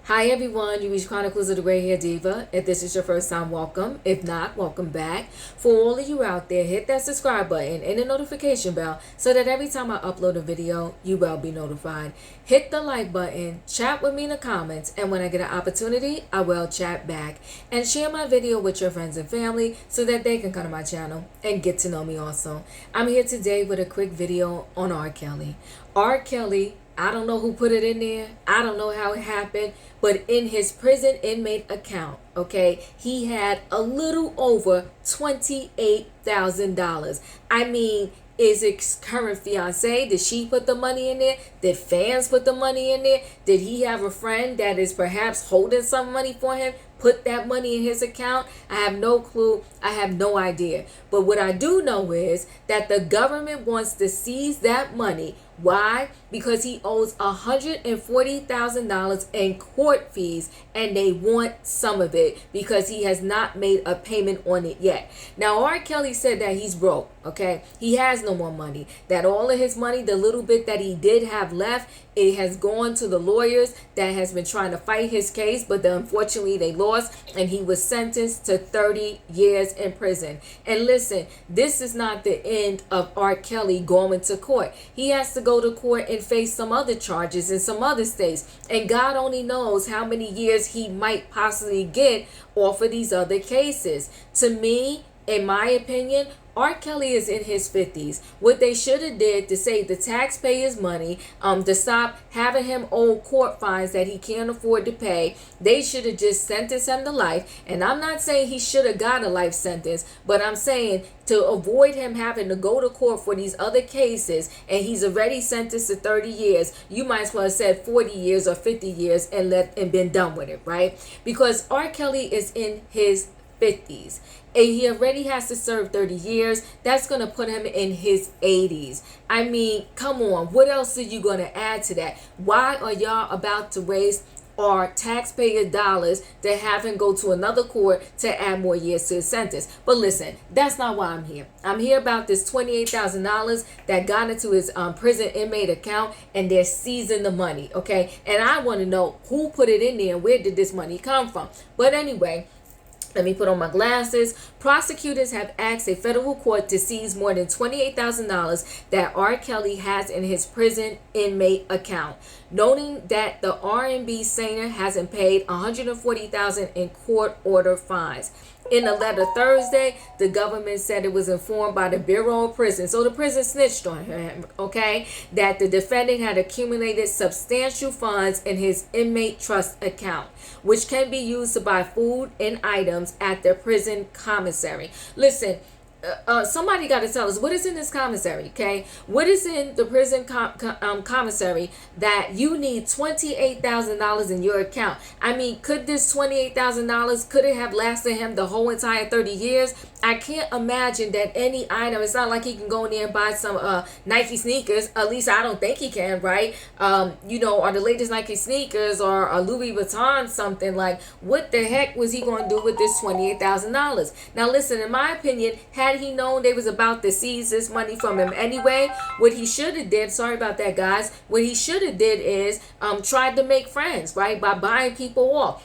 Hi everyone, you reach Chronicles of the Gray Hair Diva. If this is your first time, welcome. If not, welcome back. For all of you out there, hit that subscribe button and the notification bell so that every time I upload a video, you will be notified. Hit the like button, chat with me in the comments, and when I get an opportunity, I will chat back. And share my video with your friends and family so that they can come to my channel and get to know me also. I'm here today with a quick video on R. Kelly. R. Kelly, I don't know who put it in there. I don't know how it happened. But in his prison inmate account, okay, he had a little over $28,000. I mean, is his current fiance, did she put the money in there? Did fans put the money in there? Did he have a friend that is perhaps holding some money for him? Put that money in his account? I have no clue. I have no idea. But what I do know is that the government wants to seize that money. Why? Because he owes $140,000 in court fees and they want some of it because he has not made a payment on it yet. Now, R. Kelly said that he's broke, okay? He has no more money. That all of his money, the little bit that he did have left, it has gone to the lawyers that has been trying to fight his case, but unfortunately they lost and he was sentenced to 30 years in prison. And listen, this is not the end of R. Kelly going to court. He has to go to court and face some other charges in some other states. And God only knows how many years he might possibly get off of these other cases. To me, in my opinion, R. Kelly is in his 50s. What they should have did to save the taxpayers' money, to stop having him owe court fines that he can't afford to pay, they should have just sentenced him to life. And I'm not saying he should have got a life sentence, but I'm saying to avoid him having to go to court for these other cases, and he's already sentenced to 30 years, you might as well have said 40 years or 50 years and been done with it, right? Because R. Kelly is in his 50s. And he already has to serve 30 years. That's going to put him in his 80s. I mean, come on. What else are you going to add to that? Why are y'all about to waste our taxpayer dollars to have him go to another court to add more years to his sentence? But listen, that's not why I'm here. I'm here about this $28,000 that got into his prison inmate account, and they're seizing the money, okay? And I want to know who put it in there and where did this money come from? But anyway, let me put on my glasses. Prosecutors have asked a federal court to seize more than $28,000 that R. Kelly has in his prison inmate account, noting that the R&B singer hasn't paid $140,000 in court order fines. In a letter Thursday, the government said it was informed by the Bureau of Prisons, so the prison snitched on him, okay, that the defendant had accumulated substantial funds in his inmate trust account, which can be used to buy food and items at the prison commissary. Listen, somebody got to tell us what is in this commissary, okay? What is in the prison commissary that you need $28,000 in your account? I mean, could this $28,000, could it have lasted him the whole entire 30 years? I can't imagine that any item, it's not like he can go in there and buy some Nike sneakers. At least I don't think he can, right? Or the latest Nike sneakers or a Louis Vuitton something. Like, what the heck was he going to do with this $28,000? Now, listen, in my opinion, had he known they was about to seize this money from him anyway, what he should have did, sorry about that, guys, what he should have did is tried to make friends, right, by buying people off.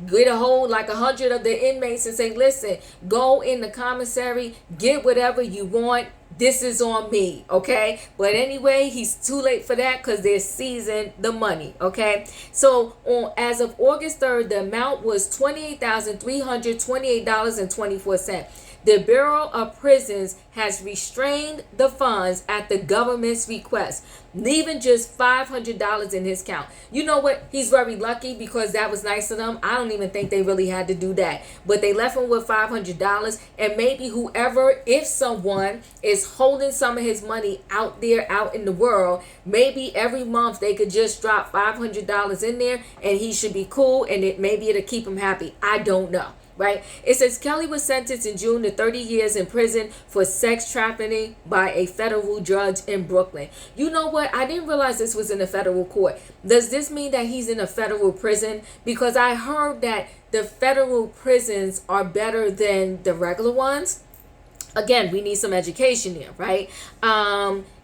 Get a hold like 100 of the inmates and say, listen, go in the commissary, get whatever you want. This is on me, okay? But anyway, he's too late for that because they're seizing the money, okay? So as of August 3rd, the amount was $28,328.24. The Bureau of Prisons has restrained the funds at the government's request, leaving just $500 in his account. You know what? He's very lucky because that was nice of them. I don't even think they really had to do that. But they left him with $500, and maybe whoever, if someone is holding some of his money out there, out in the world, maybe every month they could just drop $500 in there and he should be cool, and maybe it'll keep him happy. I don't know. Right? It says Kelly was sentenced in June to 30 years in prison for sex trafficking by a federal judge in Brooklyn. You know what? I didn't realize this was in a federal court. Does this mean that he's in a federal prison? Because I heard that the federal prisons are better than the regular ones. Again, we need some education here, right?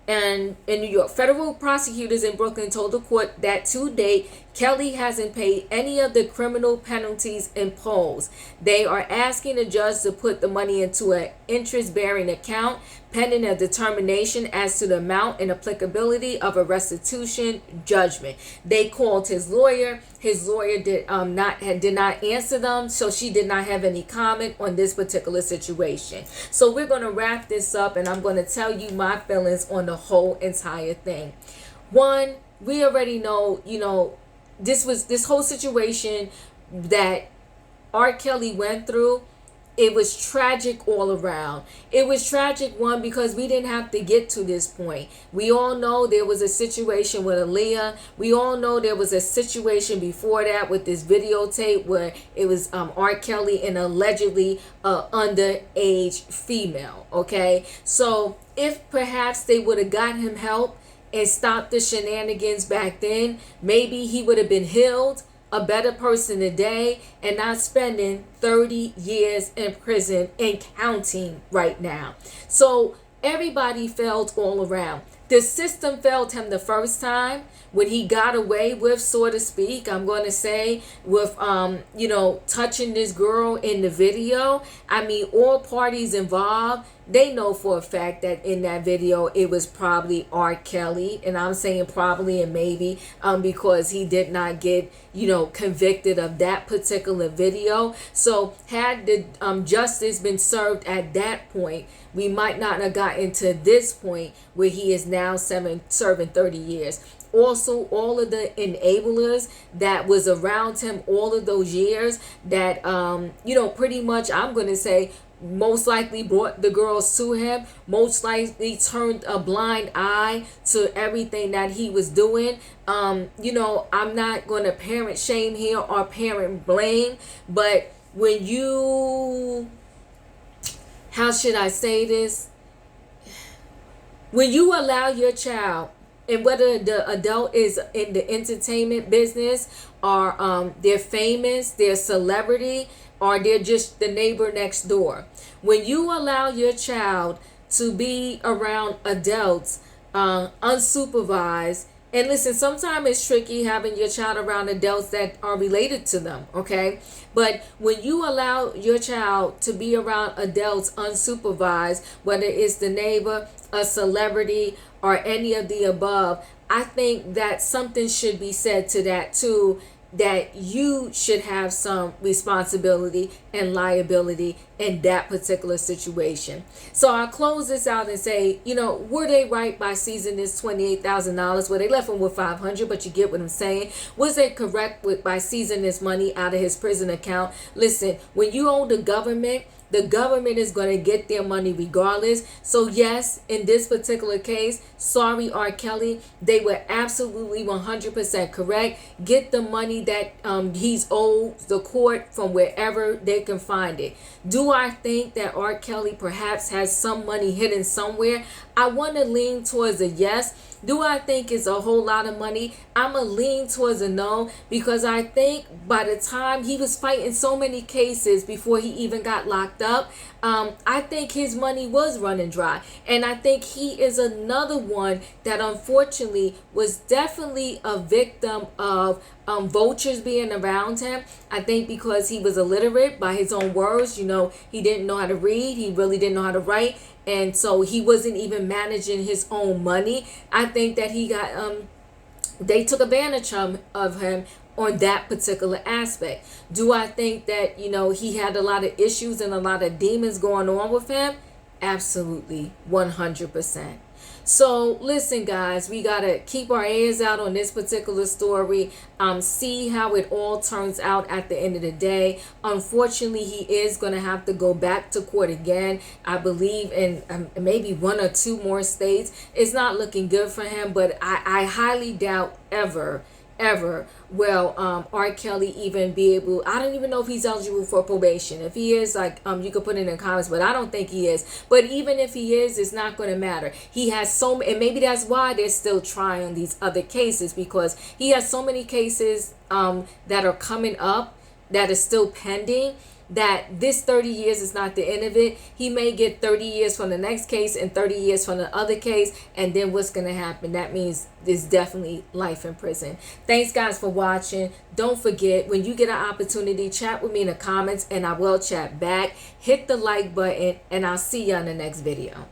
And in New York, federal prosecutors in Brooklyn told the court that to date, Kelly hasn't paid any of the criminal penalties imposed. They are asking the judge to put the money into an interest-bearing account pending a determination as to the amount and applicability of a restitution judgment. They called his lawyer. His lawyer did not answer them, so she did not have any comment on this particular situation. So we're going to wrap this up, and I'm going to tell you my feelings on the whole entire thing. One, we already know, this whole situation that R. Kelly went through. It was tragic all around. It was tragic, one, because we didn't have to get to this point. We all know there was a situation with Aaliyah. We all know there was a situation before that with this videotape where it was R. Kelly and allegedly underage female. Okay, so if perhaps they would have got him help and stopped the shenanigans back then, maybe he would have been healed, a better person today, and not spending 30 years in prison and counting right now. So everybody failed all around. The system failed him the first time when he got away with, so to speak, I'm going to say, with, touching this girl in the video. I mean, all parties involved, they know for a fact that in that video, it was probably R. Kelly. And I'm saying probably and maybe because he did not get, convicted of that particular video. So had the justice been served at that point, we might not have gotten to this point where he is now serving 30 years. Also, all of the enablers that was around him all of those years that, pretty much, I'm going to say, most likely brought the girls to him, most likely turned a blind eye to everything that he was doing. I'm not going to parent shame here or parent blame, but when you, how should I say this? When you allow your child, and whether the adult is in the entertainment business or they're famous, they're celebrity, or they're just the neighbor next door. When you allow your child to be around adults unsupervised, and listen, sometimes it's tricky having your child around adults that are related to them, okay? But when you allow your child to be around adults unsupervised, whether it's the neighbor, a celebrity, or any of the above, I think that something should be said to that too, that you should have some responsibility and liability in that particular situation. So I'll close this out and say, were they right by seizing this $28,000? Well, they left him with $500, but you get what I'm saying. Was they correct by seizing this money out of his prison account? Listen, when you owe the government is going to get their money regardless. So yes, in this particular case, sorry, R. Kelly, they were absolutely 100% correct. Get the money that he's owed the court from wherever they can find it. Do I think that R. Kelly perhaps has some money hidden somewhere? I want to lean towards a yes. Do I think it's a whole lot of money? I'm a lean towards a no, because I think by the time he was fighting so many cases before he even got locked up, I think his money was running dry. And I think he is another one that unfortunately was definitely a victim of vultures being around him. I think because he was illiterate, by his own words, he didn't know how to read. He really didn't know how to write. And so he wasn't even managing his own money. I think that he got, they took advantage of him on that particular aspect. Do I think that, he had a lot of issues and a lot of demons going on with him? Absolutely, 100%. So listen, guys, we got to keep our ears out on this particular story, see how it all turns out at the end of the day. Unfortunately, he is going to have to go back to court again, I believe, in maybe 1 or 2 more states. It's not looking good for him, but I highly doubt ever will R. Kelly even be able, I don't even know if he's eligible for probation. If he is, you could put it in the comments, but I don't think he is. But even if he is, it's not going to matter. He has and maybe that's why they're still trying these other cases, because he has so many cases that are coming up that is still pending, that this 30 years is not the end of it. He may get 30 years from the next case and 30 years from the other case, and then what's going to happen? That means there's definitely life in prison. Thanks guys for watching. Don't forget, when you get an opportunity, chat with me in the comments and I will chat back. Hit the like button and I'll see you on the next video.